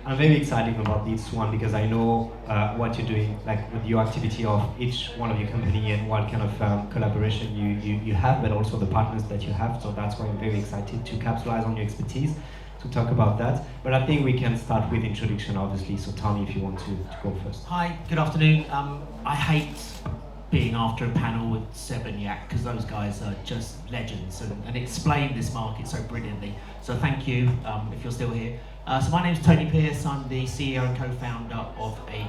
I'm very excited about this one because I know what you're doing, like with your activity of each one of your company and what kind of collaboration you have, but also the partners that you have. So that's why I'm very excited to capitalize on your expertise to talk about that. But I think we can start with introduction, obviously. So Tony, if you want to go first. Hi, good afternoon. I hate being after a panel with Seb and Yak because those guys are just legends and explain this market so brilliantly. So thank you if you're still here. So my name's Tony Pearce. I'm the CEO and co-founder of a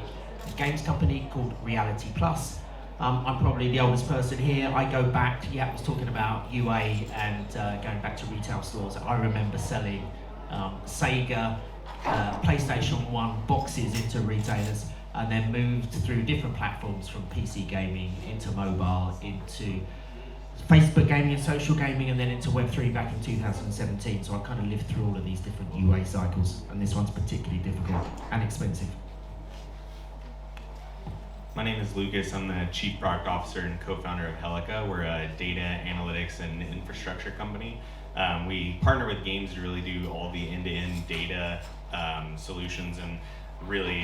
games company called Reality Plus. I'm probably the oldest person here. I go back, Yak was talking about UA and going back to retail stores. I remember selling Sega, PlayStation 1 boxes into retailers, and then moved through different platforms from PC gaming into mobile, into Facebook gaming and social gaming, and then into Web3 back in 2017. So I kind of lived through all of these different UA cycles, and this one's particularly difficult and expensive. My name is Lucas. I'm the Chief Product Officer and co-founder of Helika. We're a data analytics and infrastructure company. We partner with games to really do all the end-to-end data solutions and really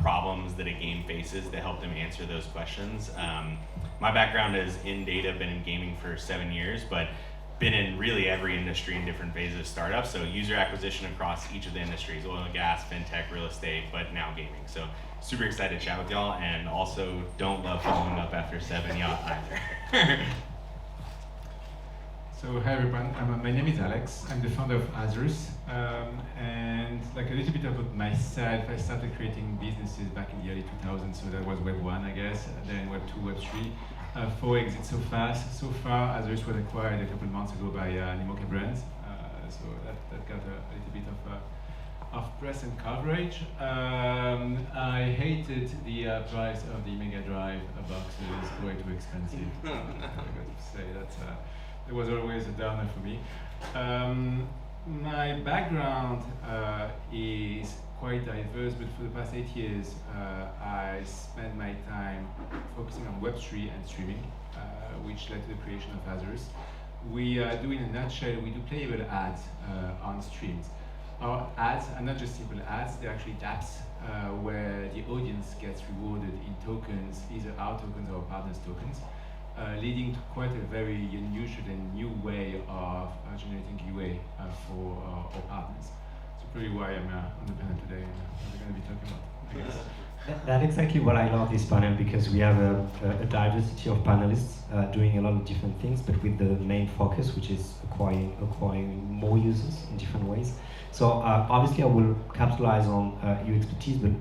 problems that a game faces to help them answer those questions. My background is in data, been in gaming for 7 years, but been in really every industry in different phases of startups, so user acquisition across each of the industries, oil and gas, fintech, real estate, but now gaming. So super excited to chat with y'all, and also don't love following up after 7 y'all either. So hi everyone, my name is Alex. I'm the founder of Azures, and like a little bit about myself, I started creating businesses back in the early 2000s, so that was Web 1 I guess, then Web 2, Web 3. 4 exits so fast. So far, Azures was acquired a couple of months ago by Nimoka Brands, so that got a little bit of press and coverage. I hated the price of the Mega Drive boxes, way too expensive. I got to say that. It was always a downer for me. My background is quite diverse, but for the past 8 years, I spent my time focusing on Web3 and streaming, which led to the creation of Azures. We do, in a nutshell, we do playable ads on streams. Our ads are not just simple ads, they're actually dApps where the audience gets rewarded in tokens, either our tokens or our partners' tokens. Leading to quite a very unusual and new way of generating UA for our partners. So pretty why I'm on the panel today and what we're going to be talking about, I guess. That's exactly what I love this panel, because we have a diversity of panelists doing a lot of different things, but with the main focus, which is acquiring more users in different ways. So obviously I will capitalize on your expertise, but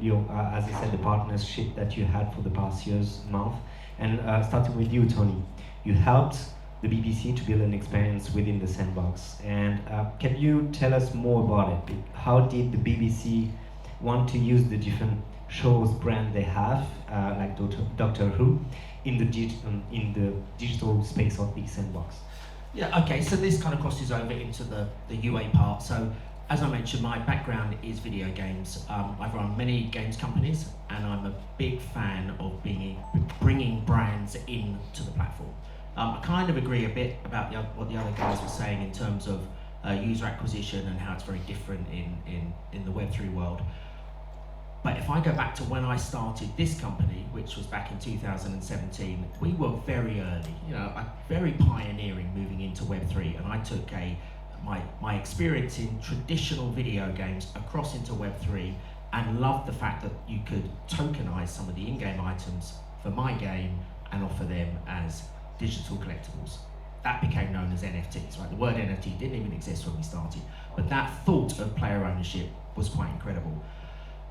as I said, the partnership that you had for the past years, month. And starting with you, Tony, you helped the BBC to build an experience within the sandbox. And can you tell us more about it? How did the BBC want to use the different shows, brand they have, like Doctor Who, in the digital space of the sandbox? Yeah, okay, so this kind of crosses over into the UA part. So as I mentioned, my background is video games. I've run many games companies, and I'm a big fan of bringing brands into the platform. I kind of agree a bit about what the other guys were saying in terms of user acquisition and how it's very different in the Web3 world. But if I go back to when I started this company, which was back in 2017, we were very early, very pioneering moving into Web3, and I took my experience in traditional video games across into Web3 and loved the fact that you could tokenize some of the in-game items for my game and offer them as digital collectibles. That became known as NFTs, right? The word NFT didn't even exist when we started, but that thought of player ownership was quite incredible.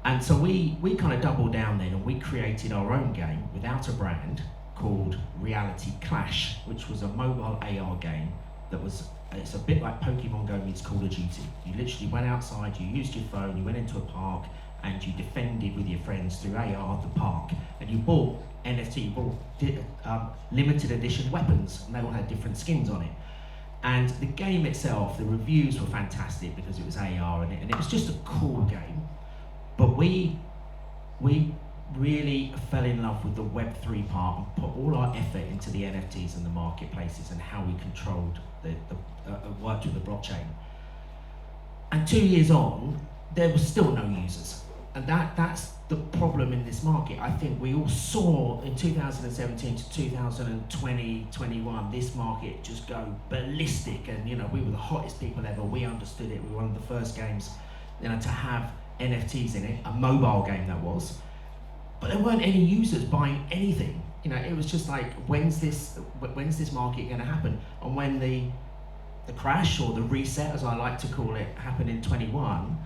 And so we kind of doubled down then, and we created our own game without a brand called Reality Clash, which was a mobile AR game that was, it's a bit like Pokemon Go meets Call of Duty. You literally went outside, you used your phone, you went into a park, and you defended with your friends through AR the park. And you bought NFT, you bought limited edition weapons, and they all had different skins on it. And the game itself, the reviews were fantastic because it was AR, and it was just a cool game. But we really fell in love with the Web3 part and put all our effort into the NFTs and the marketplaces and how we controlled worked with the blockchain. And 2 years on, there was still no users. And that's the problem in this market. I think we all saw in 2017 to 2020, 21, this market just go ballistic, and we were the hottest people ever. We understood it. We were one of the first games, to have NFTs in it, a mobile game that was. But there weren't any users buying anything. It was just like, when's this market going to happen? And when the crash, or the reset, as I like to call it, happened in 21,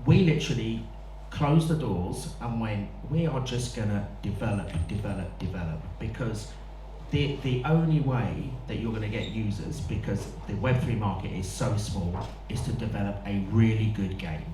we literally closed the doors and went, we are just going to develop, because the only way that you're going to get users, because the Web3 market is so small, is to develop a really good game.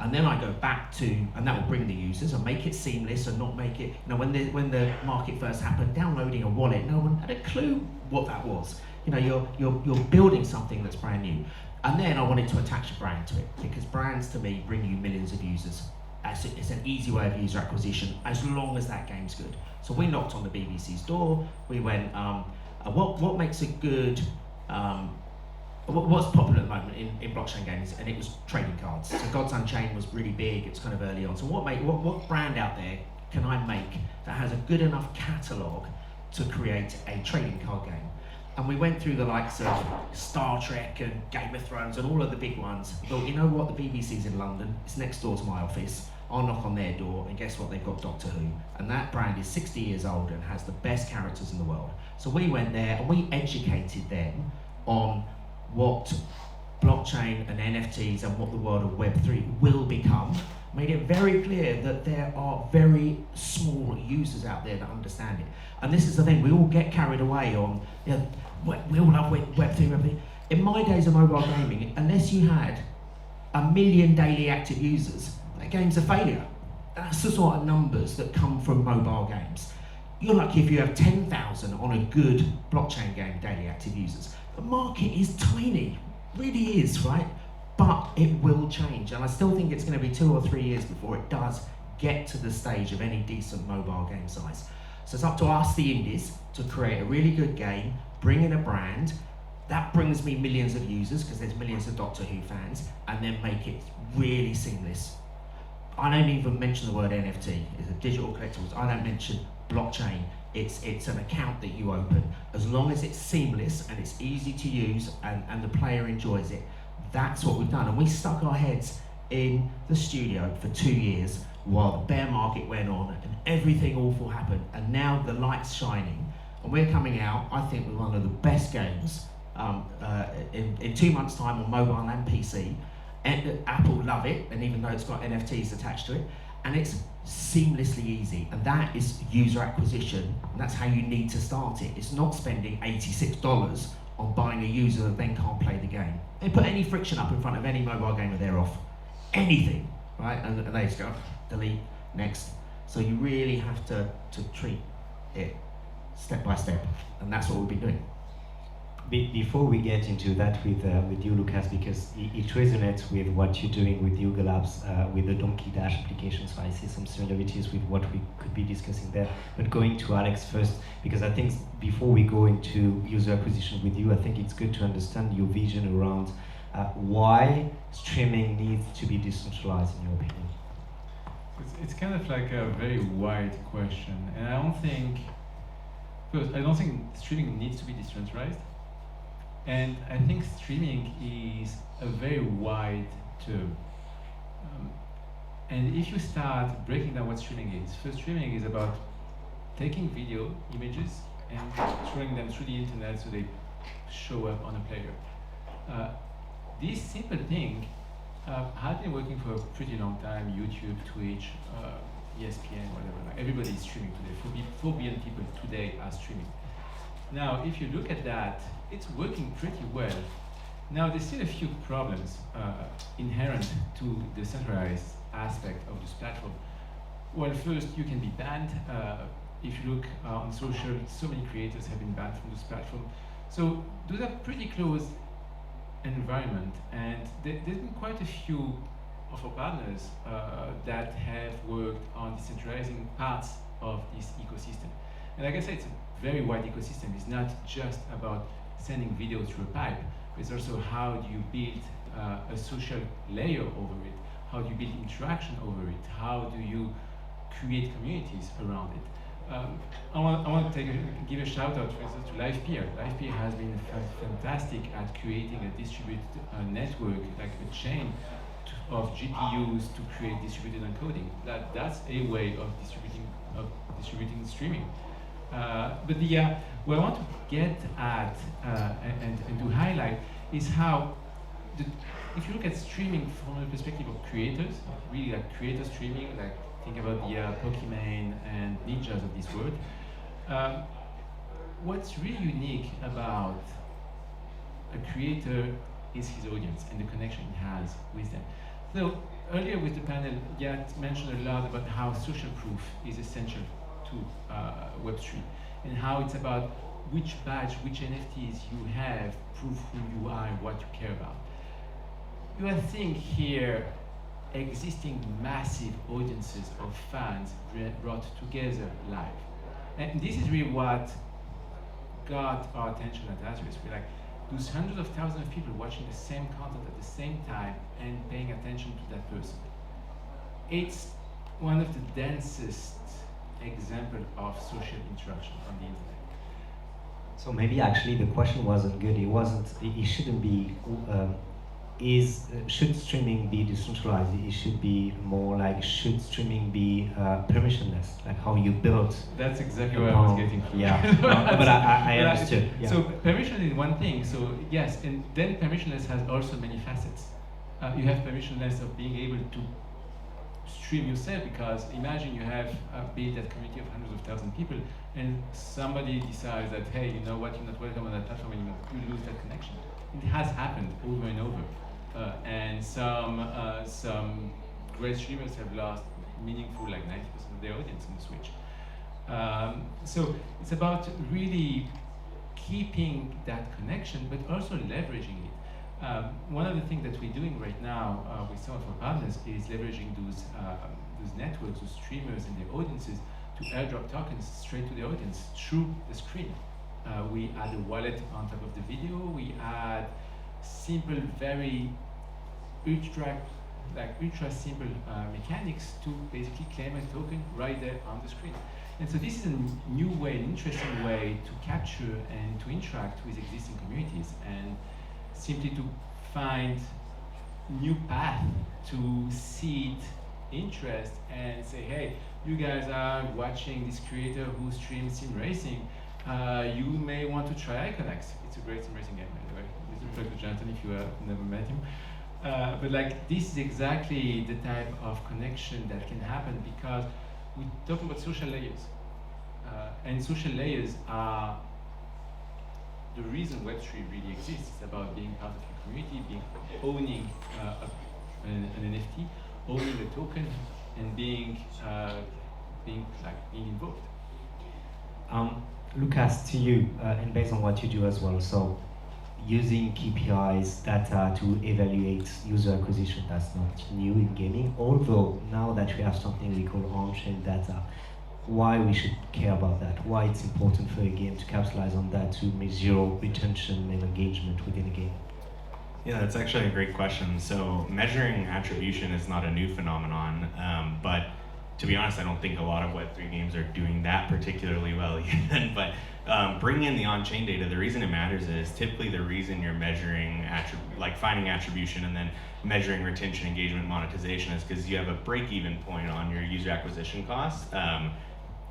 And then I go back to, and that will bring the users and make it seamless, and not make it, when the market first happened, downloading a wallet, no one had a clue what that was. You're building something that's brand new. And then I wanted to attach a brand to it, because brands to me bring you millions of users. It's an easy way of user acquisition, as long as that game's good. So we knocked on the BBC's door. We went, what makes a good, what's popular at the moment in blockchain games? And it was trading cards. So Gods Unchained was really big. It's kind of early on. So what brand out there can I make that has a good enough catalogue to create a trading card game? And we went through the likes of Star Trek and Game of Thrones and all of the big ones. We thought, you know what, the BBC's in London, it's next door to my office. I'll knock on their door, and guess what, they've got Doctor Who. And that brand is 60 years old and has the best characters in the world. So we went there and we educated them on what blockchain and NFTs and what the world of Web3 will become. Made it very clear that there are very small users out there that understand it. And this is the thing, we all get carried away on, we all love Web3. In my days of mobile gaming, unless you had 1 million daily active users, that game's a failure. That's the sort of numbers that come from mobile games. You're lucky if you have 10,000 on a good blockchain game daily active users. The market is tiny, really is, right? But it will change, and I still think it's going to be 2 or 3 years before it does get to the stage of any decent mobile game size. So it's up to us, the indies, to create a really good game, bring in a brand, that brings me millions of users, because there's millions of Doctor Who fans, and then make it really seamless. I don't even mention the word NFT, it's a digital collectibles. I don't mention blockchain. It's an account that you open. As long as it's seamless and it's easy to use and the player enjoys it, that's what we've done. And we stuck our heads in the studio for 2 years while the bear market went on and everything awful happened. And now the light's shining and we're coming out, I think, with one of the best games in 2 months' time on mobile and PC. And Apple love it, and even though it's got NFTs attached to it, and it's seamlessly easy, and that is user acquisition, and that's how you need to start it. It's not spending $86 on buying a user that then can't play the game. They put any friction up in front of any mobile gamer, they're off. Anything, right? And they just go, delete, next. So you really have to treat it step by step, and that's what we've been doing. Before we get into that with you, Lucas, because it resonates with what you're doing with Yuga Labs, with the Donkey Dash application, so I see some similarities with what we could be discussing there. But going to Alex first, because I think before we go into user acquisition with you, I think it's good to understand your vision around why streaming needs to be decentralized, in your opinion. It's kind of like a very wide question, and I don't think streaming needs to be decentralized. And I think streaming is a very wide term. And if you start breaking down what streaming is, first, streaming is about taking video images and throwing them through the internet so they show up on a player. This simple thing has been working for a pretty long time. YouTube, Twitch, ESPN, whatever. Like, everybody is streaming today. 4 billion people today are streaming. Now, if you look at that, it's working pretty well. Now, there's still a few problems inherent to the centralized aspect of this platform. Well, first, you can be banned. If you look on social, so many creators have been banned from this platform. So those are pretty close environment, and there's been quite a few of our partners that have worked on decentralizing parts of this ecosystem. And like I said, it's a very wide ecosystem. It's not just about sending video through a pipe. It's also how do you build a social layer over it? How do you build interaction over it? How do you create communities around it? I want to give a shout out, for instance, to LivePeer. LivePeer has been fantastic at creating a distributed network, like a chain of GPUs to create distributed encoding. That's a way of distributing streaming. But what I want to get at and to highlight is how, if you look at streaming from the perspective of creators, really like creator streaming, like think about the Pokimane and Ninjas of this world. What's really unique about a creator is his audience and the connection he has with them. So earlier with the panel, Yat mentioned a lot about how social proof is essential to Web3 and how it's about which badge, which NFTs you have prove who you are and what you care about. You are seeing here existing massive audiences of fans brought together live. And this is really what got our attention at Azure. We're like, those hundreds of thousands of people watching the same content at the same time and paying attention to that person. It's one of the densest examples of social interaction on the internet. So maybe actually the question wasn't good. It shouldn't be, should streaming be decentralized? It should be more like, should streaming be permissionless? Like how you built. That's exactly what I was getting from. Yeah, no, but I understood. Yeah. So permission is one thing, so yes, and then permissionless has also many facets. You have permissionless of being able to stream yourself, because imagine you have built that community of hundreds of thousands of people and somebody decides that, hey, you know what, you're not welcome on that platform anymore, you lose that connection. It has happened over and over. And some great streamers have lost meaningful, like 90% of their audience in the switch. So it's about really keeping that connection, but also leveraging it. One of the things that we're doing right now with some of our partners is leveraging those networks, those streamers and their audiences to airdrop tokens straight to the audience through the screen. We add a wallet on top of the video. We add simple, very ultra simple mechanics to basically claim a token right there on the screen. And so this is a new way, an interesting way to capture and to interact with existing communities, and simply to find new path to seed interest and say, hey, you guys are watching this creator who streams sim racing. You may want to try economies. It's a great sim racing game, by the way. This is Dr. Jonathan if you have never met him. But like, this is exactly the type of connection that can happen, because we're talking about social layers. And social layers are the reason Web3 really exists. It's about being part of a community, owning an NFT, owning a token, and being involved. Lucas, to you, and based on what you do as well, so using KPIs, data to evaluate user acquisition, that's not new in gaming, although now that we have something we call on-chain data, why we should care about that, why it's important for a game to capitalize on that to measure retention and engagement within a game. Yeah, that's actually a great question. So measuring attribution is not a new phenomenon, but to be honest, I don't think a lot of Web3 games are doing that particularly well yet. But bringing in the on-chain data, the reason it matters is typically the reason you're measuring, like finding attribution and then measuring retention, engagement, monetization is because you have a break-even point on your user acquisition costs.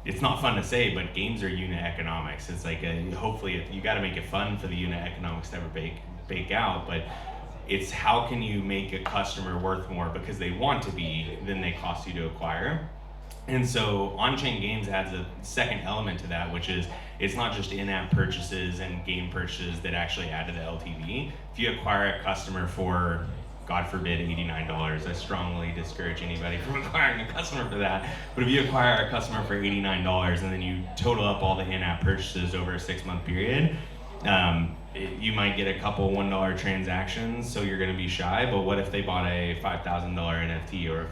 It's not fun to say, but games are unit economics. It's like, hopefully you got to make it fun for the unit economics to ever bake out, but it's how can you make a customer worth more because they want to be than they cost you to acquire. And so on-chain games adds a second element to that, which is it's not just in-app purchases and game purchases that actually add to the LTV. If you acquire a customer for, God forbid, $89, I strongly discourage anybody from acquiring a customer for that. But if you acquire a customer for $89 and then you total up all the in-app purchases over a 6-month period, you might get a couple $1 transactions, so you're going to be shy. But what if they bought a $5,000 NFT or a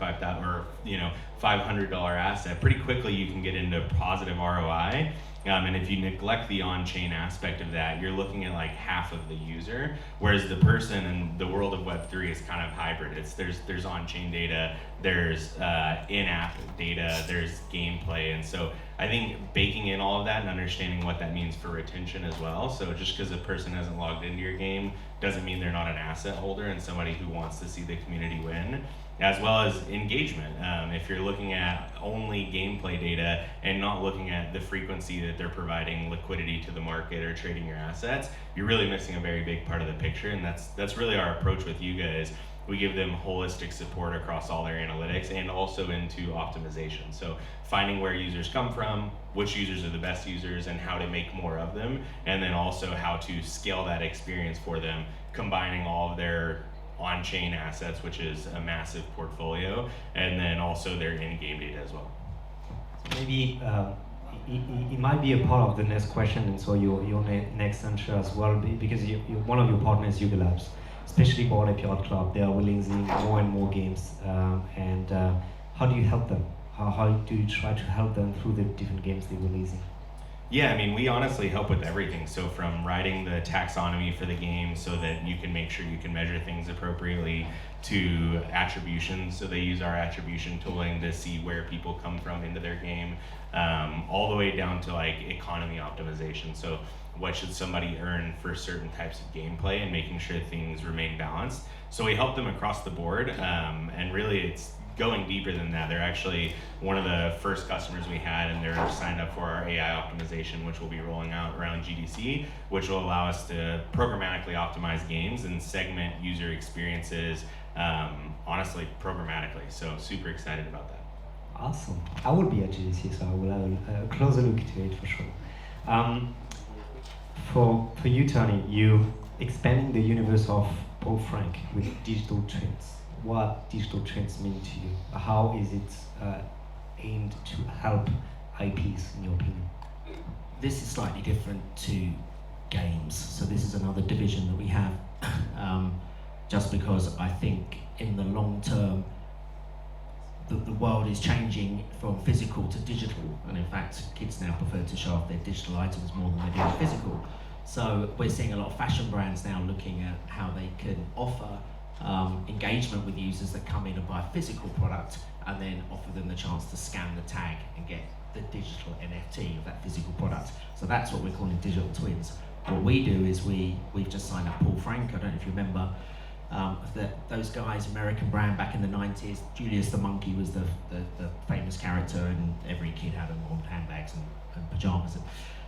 $500 asset? Pretty quickly, you can get into positive ROI And if you neglect the on-chain aspect of that, you're looking at like half of the user, whereas the person in the world of Web3 is kind of hybrid. There's on-chain data, there's in-app data, there's gameplay, and so I think baking in all of that and understanding what that means for retention as well. So just because a person hasn't logged into your game doesn't mean they're not an asset holder and somebody who wants to see the community win, as well as engagement. If you're looking at only gameplay data and not looking at the frequency that they're providing liquidity to the market or trading your assets, you're really missing a very big part of the picture, and that's really our approach with you guys. We give them holistic support across all their analytics and also into optimization. So finding where users come from, which users are the best users, and how to make more of them, and then also how to scale that experience for them, combining all of their on-chain assets, which is a massive portfolio, and then also their in-game data as well. Maybe it might be a part of the next question, and so your next answer as well, because one of your partners, Yuga Labs, especially Bored Ape Yacht Club, they are releasing more and more games, and how do you help them? How do you try to help them through the different games they're releasing? Yeah, I mean, we honestly help with everything. So from writing the taxonomy for the game so that you can make sure you can measure things appropriately, to attribution, so they use our attribution tooling to see where people come from into their game, all the way down to like economy optimization. So what should somebody earn for certain types of gameplay and making sure things remain balanced. So we help them across the board, and really it's going deeper than that. They're actually one of the first customers we had, and they're signed up for our AI optimization, which we'll be rolling out around GDC, which will allow us to programmatically optimize games and segment user experiences, honestly, programmatically. So super excited about that. Awesome. I will be at GDC, so I will have a closer look to it for sure. For you, Tony, you expanding the universe of Paul Frank with digital twins. What digital twins mean to you? How is it aimed to help IPs, in your opinion? This is slightly different to games. So this is another division that we have, just because I think in the long term, the world is changing from physical to digital, and in fact, kids now prefer to show off their digital items more than they do physical. So we're seeing a lot of fashion brands now looking at how they can offer engagement with users that come in and buy a physical product, and then offer them the chance to scan the tag and get the digital NFT of that physical product. So that's what we're calling digital twins. What we do is we've just signed up Paul Frank. I don't know if you remember those guys, American brand back in the 90s. Julius the Monkey was the famous character, and every kid had them on handbags and pajamas.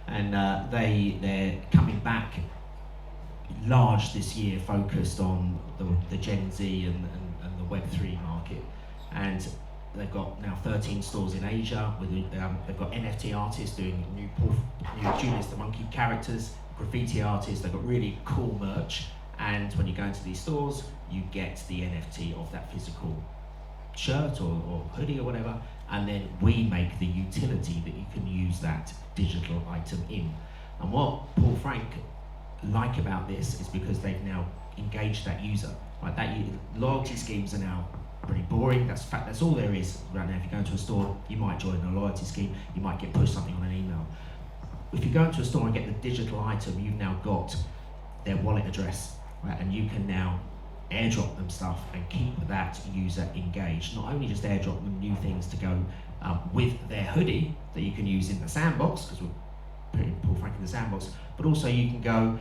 And they're coming back large this year, focused on the Gen Z and the Web3 market. And they've got now 13 stores in Asia. They've got NFT artists doing new Julius the Monkey characters, graffiti artists. They've got really cool merch. And when you go into these stores, you get the NFT of that physical shirt or hoodie or whatever, and then we make the utility that you can use that digital item in. And what Paul Frank like about this is because they've now engaged that user. Right, loyalty schemes are now pretty boring. That's all there is right now. If you go into a store, you might join a loyalty scheme, you might get pushed something on an email. If you go into a store and get the digital item, you've now got their wallet address, right? And you can now airdrop them stuff and keep that user engaged. Not only just airdrop them new things to go with their hoodie that you can use in the sandbox, because we're putting Paul Frank in the sandbox, but also you can go,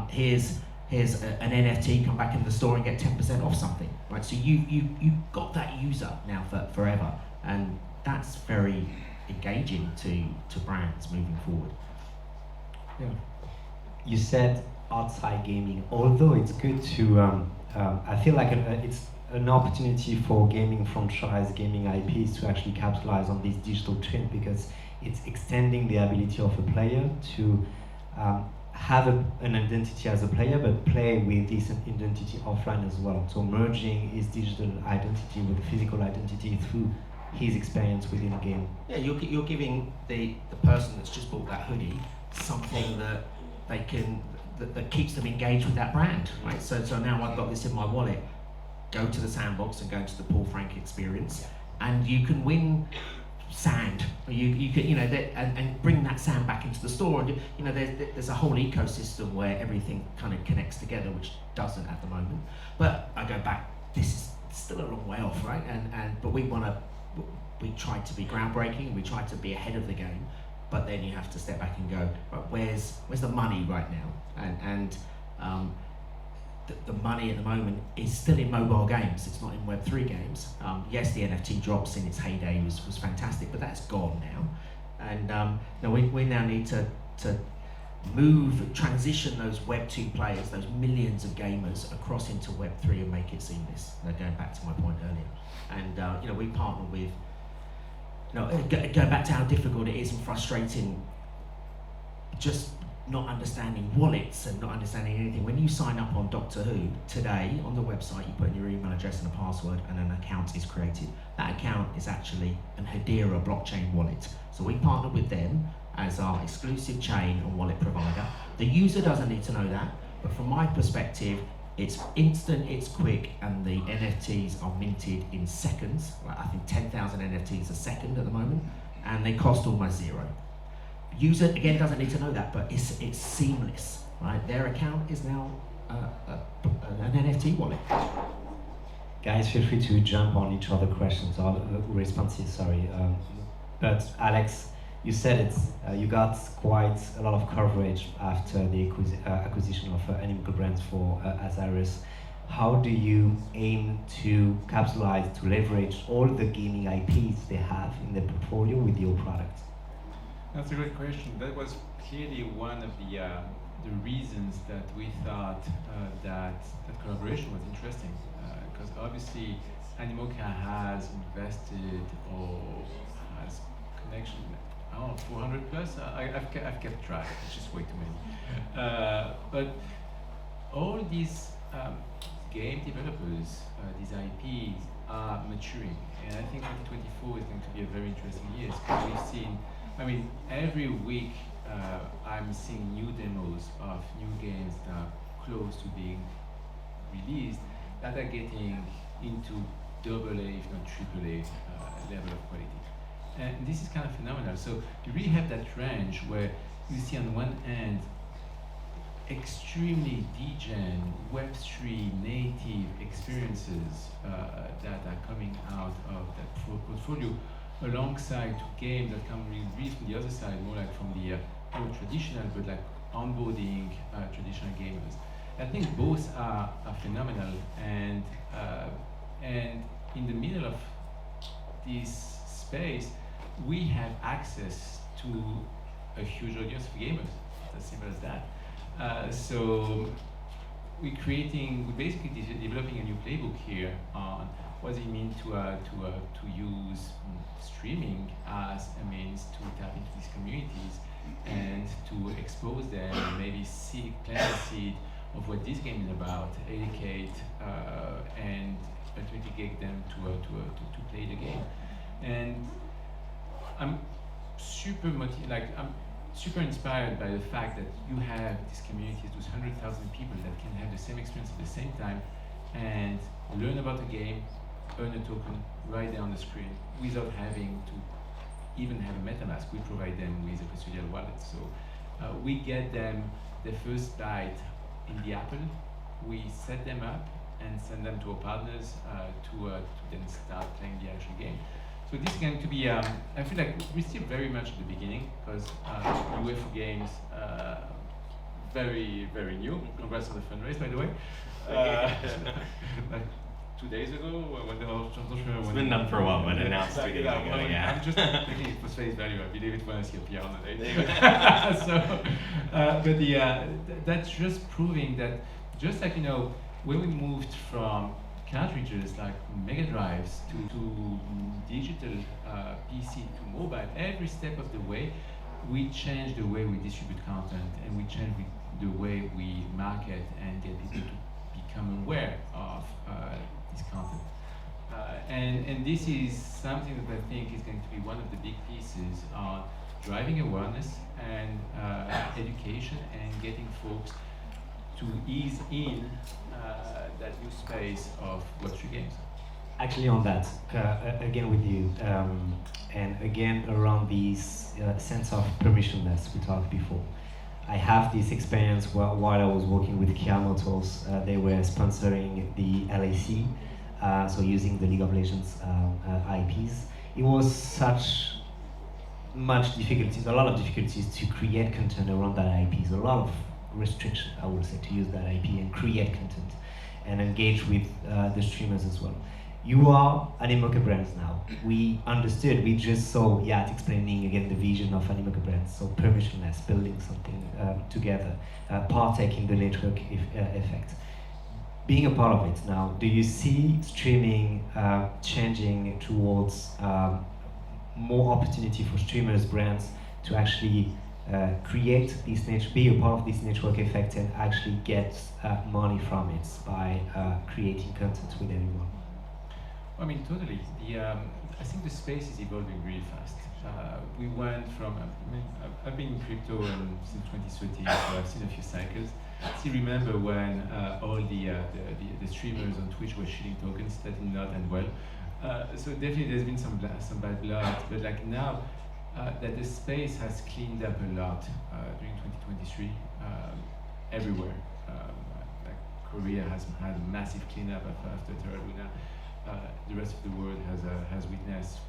here's an NFT, come back in the store and get 10% off something, right? So you got that user now for forever, and that's very engaging to brands moving forward. Yeah. You said outside gaming, although it's good to, I feel like it's an opportunity for gaming franchise, gaming IPs to actually capitalize on this digital trend, because it's extending the ability of a player to have an identity as a player, but play with this identity offline as well. So merging his digital identity with the physical identity through his experience within a game. Yeah, you're giving the person that's just bought that hoodie something that they can that keeps them engaged with that brand, right? So now I've got this in my wallet. Go to the sandbox and go to the Paul Frank experience, and you can win sand Or you could, and bring that sound back into the store. And there's a whole ecosystem where everything kind of connects together, which doesn't at the moment. But I go back. This is still a long way off, right? But we try to be groundbreaking. We try to be ahead of the game. But then you have to step back and go, right, where's the money right now? The money at the moment is still in mobile games. It's not in Web3 games. Yes, the NFT drops in its heyday was fantastic, but that's gone now. And we now need to transition those Web2 players, those millions of gamers, across into Web3 and make it seamless. Going back to my point earlier. And we partner with, going back to how difficult it is and frustrating, just not understanding wallets and not understanding anything. When you sign up on Doctor Who today on the website, you put in your email address and a password, and an account is created. That account is actually an Hedera blockchain wallet. So we partner with them as our exclusive chain and wallet provider. The user doesn't need to know that, but from my perspective, it's instant, it's quick, and the NFTs are minted in seconds. I think 10,000 NFTs a second at the moment, and they cost almost zero. User, again, doesn't need to know that, but it's seamless, right? Their account is now an NFT wallet. Guys, feel free to jump on each other questions or responses, sorry. But Alex, you said it, you got quite a lot of coverage after the acquisition of Animal Brands for Azaris. How do you aim to capitalize, to leverage all the gaming IPs they have in their portfolio with your product? That's a great question. That was clearly one of the reasons that we thought that collaboration was interesting, because obviously Animoca has invested or has connection. I don't know, 400 plus. I've kept track. It's just way too many. But all these game developers, these IPs, are maturing, and I think 2024 is going to be a very interesting year. Because we've seen. Every week I'm seeing new demos of new games that are close to being released that are getting into AA, if not AAA level of quality. And this is kind of phenomenal. So you really have that range where you see on one end extremely degen Web3 native experiences that are coming out of that portfolio, alongside games that come really from the other side, more like from the more traditional, but like onboarding traditional gamers. I think both are phenomenal, and in the middle of this space, we have access to a huge audience of gamers. It's as simple as that. So we're basically developing a new playbook here on what does it mean to use streaming as a means to tap into these communities and to expose them and maybe plant a seed of what this game is about, educate and ultimately get them to play the game. And I'm super inspired by the fact that you have these communities, those 100,000 people that can have the same experience at the same time and learn about the game, earn a token right there on the screen without having to even have a MetaMask. We provide them with a custodial wallet. So we get them the first bite in the apple. We set them up and send them to our partners to then start playing the actual game. So this is going to be, I feel like we're still very much at the beginning because UEFA Games, very, very new. Congrats on the fundraise, by the way. Like 2 days ago, when the whole It's been up for a while, but announced 2 days ago, yeah. I'm just taking it for face value. I believe it when I see a PR on the day. So, but that's just proving that, just like, when we moved from cartridges like Mega Drives to digital PC to mobile, every step of the way, we changed the way we distribute content and we changed the way we market and get people to become aware of this content. And this is something that I think is going to be one of the big pieces on driving awareness and education and getting folks to ease in that new space of Web3 games. Actually, on that, again with you, and again around this sense of permissionless we talked before. I have this experience while I was working with Kia Motors. They were sponsoring the LAC, so using the League of Legends IPs. It was such much difficulties, a lot of difficulties to create content around that IPs, a lot of restrictions, I would say, to use that IP and create content and engage with the streamers as well. You are Animoca Brands now. We understood, we just saw Yat explaining again the vision of Animoca Brands, so permissionless, building something together, partaking the network effect. Being a part of it now, do you see streaming changing towards more opportunity for streamers, brands to actually create this be a part of this network effect and actually get money from it by creating content with everyone? I mean, totally. I think the space is evolving really fast. We went from, I've been in crypto since 2013, so I've seen a few cycles. I still remember when all the streamers on Twitch were shilling tokens. That did not end well. So definitely there's been some bad blood, but like now that the space has cleaned up a lot during 2023 everywhere. Like Korea has had a massive cleanup after Terra Luna. The rest of the world has witnessed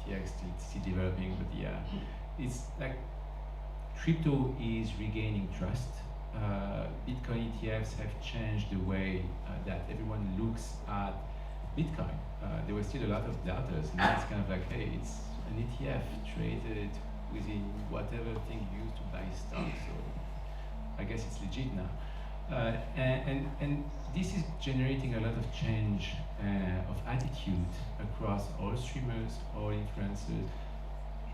FTX still developing, but it's like crypto is regaining trust. Bitcoin ETFs have changed the way that everyone looks at Bitcoin. There were still a lot of doubters, and it's kind of like, hey, it's an ETF traded within whatever thing you use to buy stocks, so I guess it's legit now. And this is generating a lot of change of attitude across all streamers, all influencers,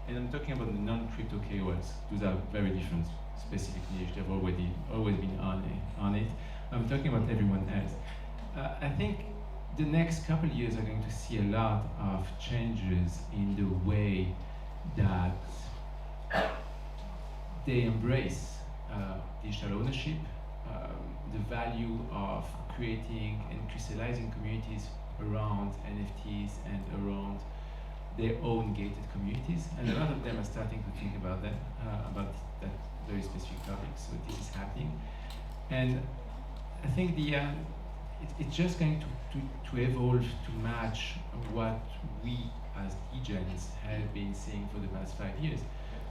and I'm talking about the non-crypto KOLs. Those are very different, specific niche. They've always been on it. I'm talking about everyone else. I think the next couple of years are going to see a lot of changes in the way that they embrace digital ownership, the value of creating and crystallizing communities around NFTs and around their own gated communities. And a lot of them are starting to think about that very specific topic. So this is happening. And I think it's just going to evolve to match what we as degens have been seeing for the past 5 years,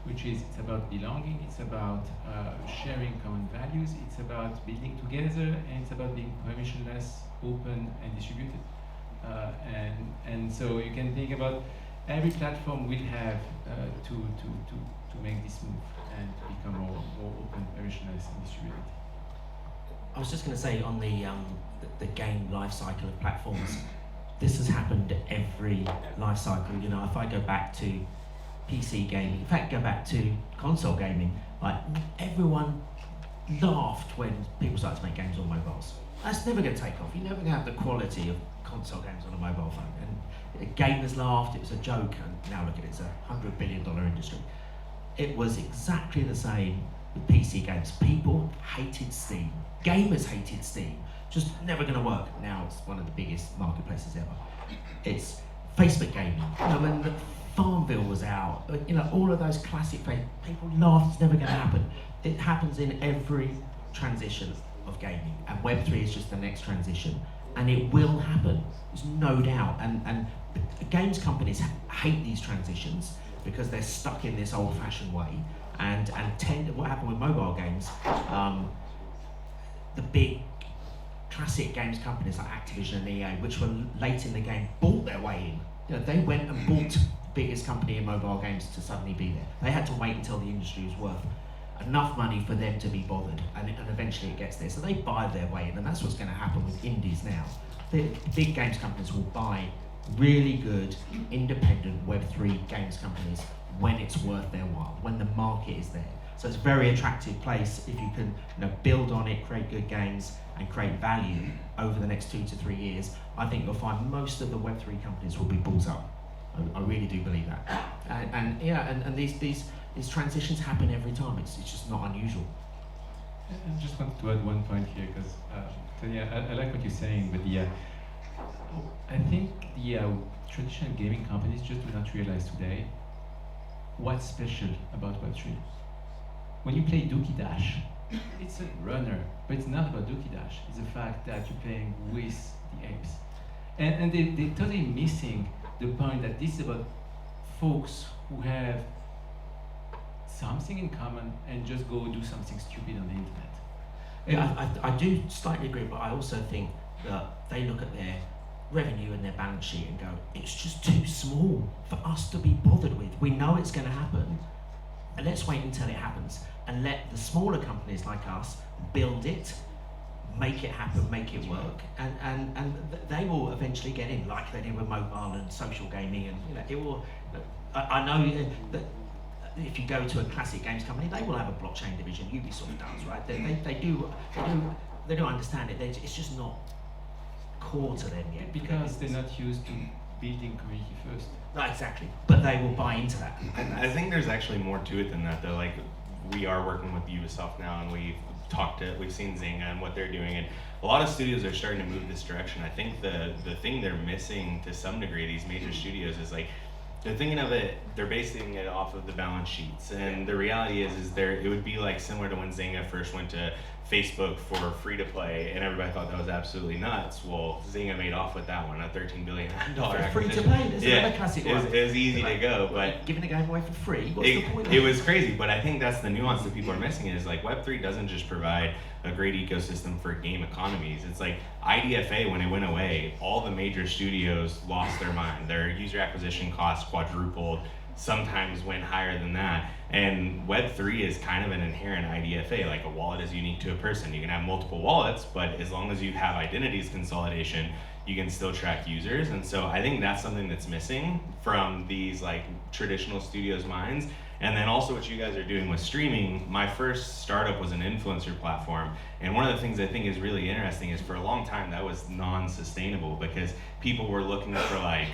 which is it's about belonging, it's about sharing common values, it's about building together, and it's about being permissionless, open, and distributed. And so you can think about every platform will have to make this move and to become more open, permissionless, and distributed. I was just going to say on the game life cycle of platforms, this has happened every life cycle. You know, if I go back to PC gaming, in fact, go back to console gaming, like everyone laughed when people started to make games on mobiles. That's never going to take off. You're never going to have the quality of console games on a mobile phone. And gamers laughed, it was a joke, and now look at it, it's a $100 billion industry. It was exactly the same with PC games. People hated Steam. Gamers hated Steam. Just never going to work. Now it's one of the biggest marketplaces ever. It's Facebook gaming. You know, when the Farmville was out, you know, all of those classic people laughed, it's never going to happen. It happens in every transition of gaming, and Web3 is just the next transition, and it will happen, there's no doubt. And games companies hate these transitions because they're stuck in this old-fashioned way, and what happened with mobile games, the big classic games companies like Activision and EA, which were late in the game, bought their way in. You know, they went and bought the biggest company in mobile games to suddenly be there. They had to wait until the industry was worth enough money for them to be bothered, and eventually it gets there. So they buy their way in, and that's what's going to happen with indies now. The big games companies will buy really good, independent Web3 games companies when it's worth their while, when the market is there. So it's a very attractive place if you can, you know, build on it, create good games, and create value over the next 2 to 3 years. I think you'll find most of the Web3 companies will be balls up. I really do believe that. And these transitions happen every time. It's just not unusual. I just want to add one point here, because Tanya, I like what you're saying, but I think the traditional gaming companies just do not realize today what's special about Web3. When you play Dookie Dash, it's a runner, but it's not about Dookie Dash. It's the fact that you're playing with the apes. And they're totally missing the point that this is about folks who have something in common and just go do something stupid on the internet. Yeah, I do slightly agree, but I also think that they look at their revenue and their balance sheet and go, it's just too small for us to be bothered with. We know it's going to happen, and let's wait until it happens and let the smaller companies like us build it, make it happen, make it work, and they will eventually get in, like they did with mobile and social gaming, and it will. I know that if you go to a classic games company, they will have a blockchain division. Ubisoft does, right? They do understand it. It's just not core to them yet because they're not used to building community first. No, exactly. But they will buy into that. I think there's actually more to it than that, though. Like, we are working with Ubisoft now, and we've seen Zynga and what they're doing, and a lot of studios are starting to move this direction. I think the thing they're missing to some degree, these major studios, is like, they're thinking of it, they're basing it off of the balance sheets, and the reality is it would be like similar to when Zynga first went to Facebook for free to play, and everybody thought that was absolutely nuts. Well, Zynga made off with that one, a $13 billion acquisition. Free to play, there's another classic one. It was easy to go, but giving the game away for free, what's the point? It was crazy, but I think that's the nuance that people are missing, is like Web3 doesn't just provide a great ecosystem for game economies. It's like IDFA, when it went away, all the major studios lost their mind. Their user acquisition costs quadrupled, sometimes went higher than that. And Web3 is kind of an inherent IDFA, like a wallet is unique to a person. You can have multiple wallets, but as long as you have identities consolidation, you can still track users. And so I think that's something that's missing from these like traditional studios' minds. And then also what you guys are doing with streaming, my first startup was an influencer platform. And one of the things I think is really interesting is for a long time that was non-sustainable because people were looking for like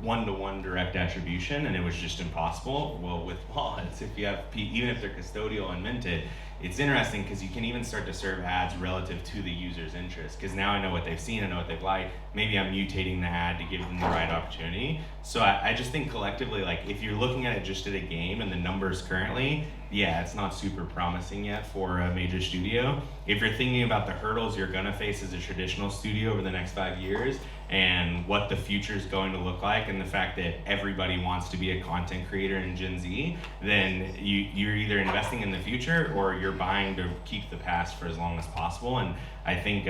one-to-one direct attribution, and it was just impossible. Well, with wallets, if you have, even if they're custodial and minted, it's interesting because you can even start to serve ads relative to the user's interest, because now I know what they've seen, I know what they've liked, maybe I'm mutating the ad to give them the right opportunity. So I just think collectively, like if you're looking at it just at a game and the numbers currently, yeah, it's not super promising yet for a major studio. If you're thinking about the hurdles you're gonna face as a traditional studio over the next 5 years, and what the future is going to look like, and the fact that everybody wants to be a content creator in Gen Z, then you're either investing in the future or you're buying to keep the past for as long as possible. And I think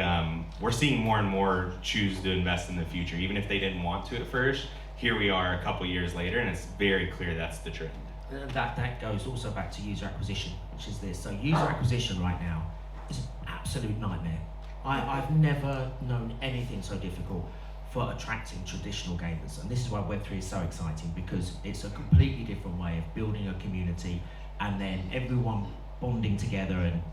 we're seeing more and more choose to invest in the future, even if they didn't want to at first. Here we are a couple years later, and it's very clear that's the trend. That goes also back to user acquisition, which is this. So user acquisition right now is an absolute nightmare. I've never known anything so difficult for attracting traditional gamers, and this is why Web3 is so exciting, because it's a completely different way of building a community and then everyone bonding together and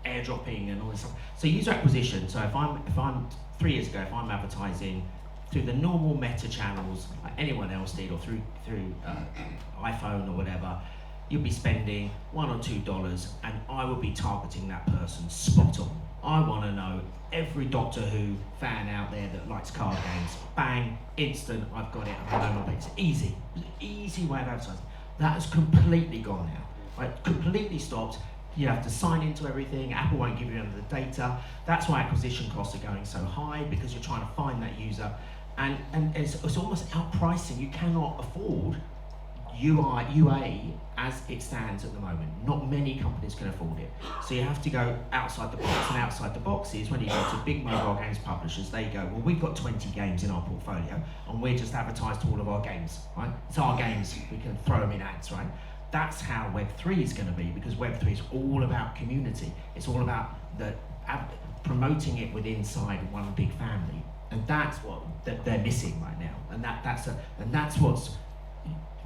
airdropping and all this stuff. So user acquisition, so if I'm 3 years ago, if I'm advertising through the normal meta channels like anyone else did, or through iPhone or whatever, you'll be spending $1 or $2 and I will be targeting that person spot on. I want to know every Doctor Who fan out there that likes card games. Bang, instant, I've got it, I know my bits. Easy way of advertising. That has completely gone now, right? Completely stopped. You have to sign into everything. Apple won't give you any of the data. That's why acquisition costs are going so high, because you're trying to find that user. And it's almost outpricing. You cannot afford UA as it stands at the moment. Not many companies can afford it. So you have to go outside the box, and outside the box is when you go to big mobile games publishers, they go, well, we've got 20 games in our portfolio and we're just advertised to all of our games, right? It's our games, we can throw them in ads, right? That's how Web3 is going to be, because Web3 is all about community. It's all about promoting it within inside one big family. And that's what they're missing right now. And that's what's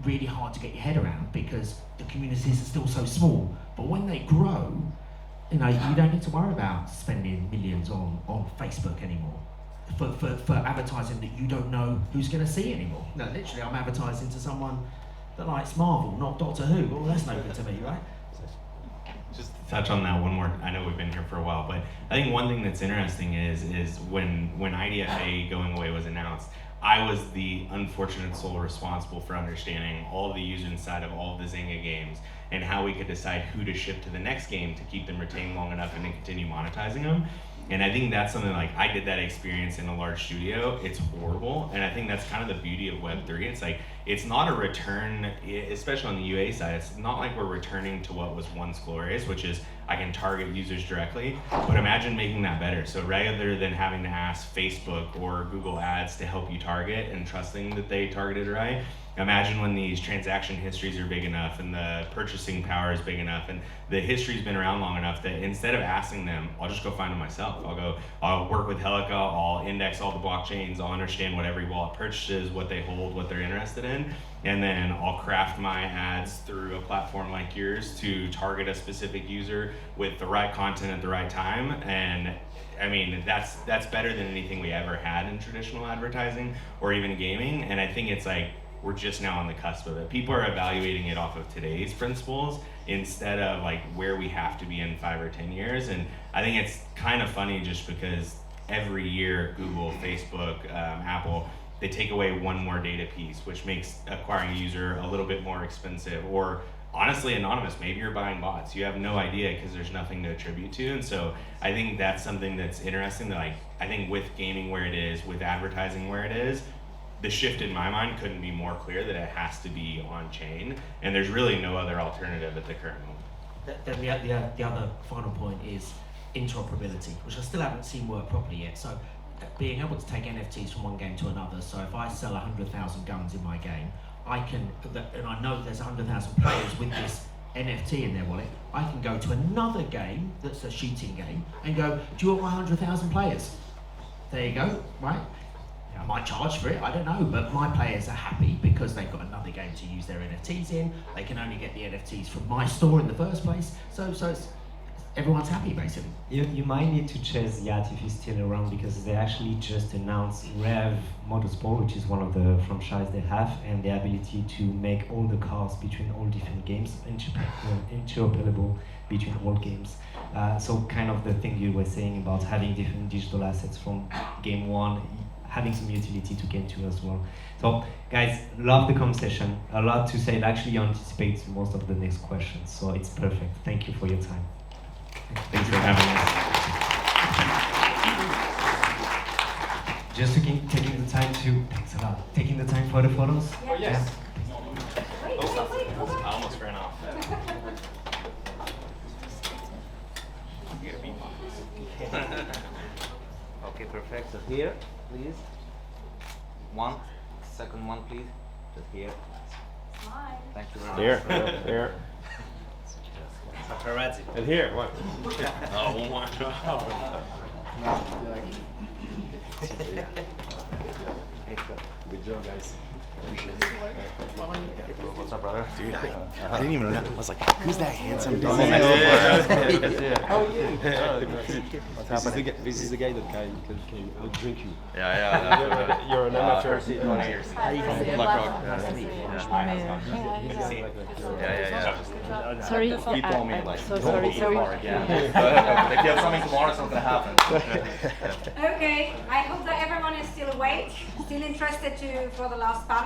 really hard to get your head around, because the communities are still so small. But when they grow, you don't need to worry about spending millions on Facebook anymore for advertising that you don't know who's going to see anymore. No, literally, I'm advertising to someone that likes Marvel, not Doctor Who. Well, that's no good to me, right? Just touch on that one more. I know we've been here for a while, but I think one thing that's interesting is when IDFA going away was announced, I was the unfortunate soul responsible for understanding all of the user inside of all of the Zynga games and how we could decide who to ship to the next game to keep them retained long enough and then continue monetizing them. And I think that's something like, I did that experience in a large studio. It's horrible. And I think that's kind of the beauty of Web3. It's like, it's not a return, especially on the UA side, it's not like we're returning to what was once glorious, which is I can target users directly, but imagine making that better. So rather than having to ask Facebook or Google Ads to help you target and trusting that they targeted right, imagine when these transaction histories are big enough and the purchasing power is big enough and the history's been around long enough that instead of asking them, I'll just go find them myself. I'll work with Helika, I'll index all the blockchains, I'll understand what every wallet purchases, what they hold, what they're interested in, and then I'll craft my ads through a platform like yours to target a specific user with the right content at the right time. And I mean, that's better than anything we ever had in traditional advertising or even gaming. And I think it's like, we're just now on the cusp of it. People are evaluating it off of today's principles instead of like where we have to be in 5 or 10 years. And I think it's kind of funny just because every year Google, Facebook, Apple, they take away one more data piece, which makes acquiring a user a little bit more expensive, or honestly anonymous. Maybe you're buying bots. You have no idea because there's nothing to attribute to. And so I think that's something that's interesting that I think with gaming where it is, with advertising where it is, the shift in my mind couldn't be more clear that it has to be on chain, and there's really no other alternative at the current moment. Then the other final point is interoperability, which I still haven't seen work properly yet. So being able to take NFTs from one game to another. So if I sell 100,000 guns in my game, I can, and I know there's 100,000 players with this NFT in their wallet, I can go to another game that's a shooting game and go, do you want my 100,000 players? There you go, right? I might charge for it, I don't know, but my players are happy because they've got another game to use their NFTs in. They can only get the NFTs from my store in the first place, so it's, everyone's happy basically. You might need to chase Yat if he's still around, because they actually just announced Rev Motorsport, which is one of the franchise they have, and the ability to make all the cars between all different games interoperable between all games. So kind of the thing you were saying about having different digital assets from game one, having some utility to game 2 as well. So guys, love the conversation. A lot to say. It actually anticipates most of the next questions, so it's perfect. Thank you for your time. Thanks for having us. Just taking the time to, thanks a lot, taking the time for the photos. Oh, yes. I almost ran off. Okay, perfect. So here, please. Second one, please. Just here. Hi. Thank you very much. Here. Paparazzi. And here, what? Oh, my God. Good job, guys. What's up, brother? Dude, I didn't even know. I was like, who's that handsome dude? This is the guy that can outdrink you. Yeah. You're an amateur. BlackRock. Sorry. He told me like, so don't sorry. eat hard, yeah. If you have something tomorrow, it's not gonna happen. Okay, I hope that everyone is still awake, still interested for the last panel.